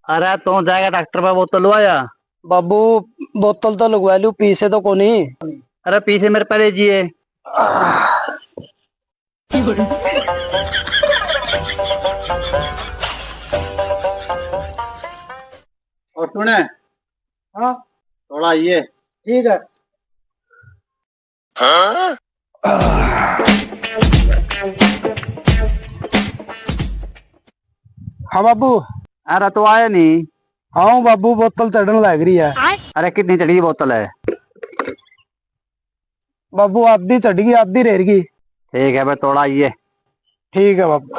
अरे तू जाएगा डॉक्टर पे बोतल लुआया। बाबू बोतल तो लगवा लू, पीसे तो कोनी। अरे पीछे मेरे पहले जिए। और सुने। हाँ थोड़ा ये। ठीक है। हाँ बाबू। अरे तो आया नहीं। हाँ बाबू, बोतल चढ़ने लग रही है। अरे कितनी चढ़ी बोतल है? बाबू आधी चढ़ गई, आधी रह गई। ठीक है भाई, थोड़ा ये। ठीक है बाबू।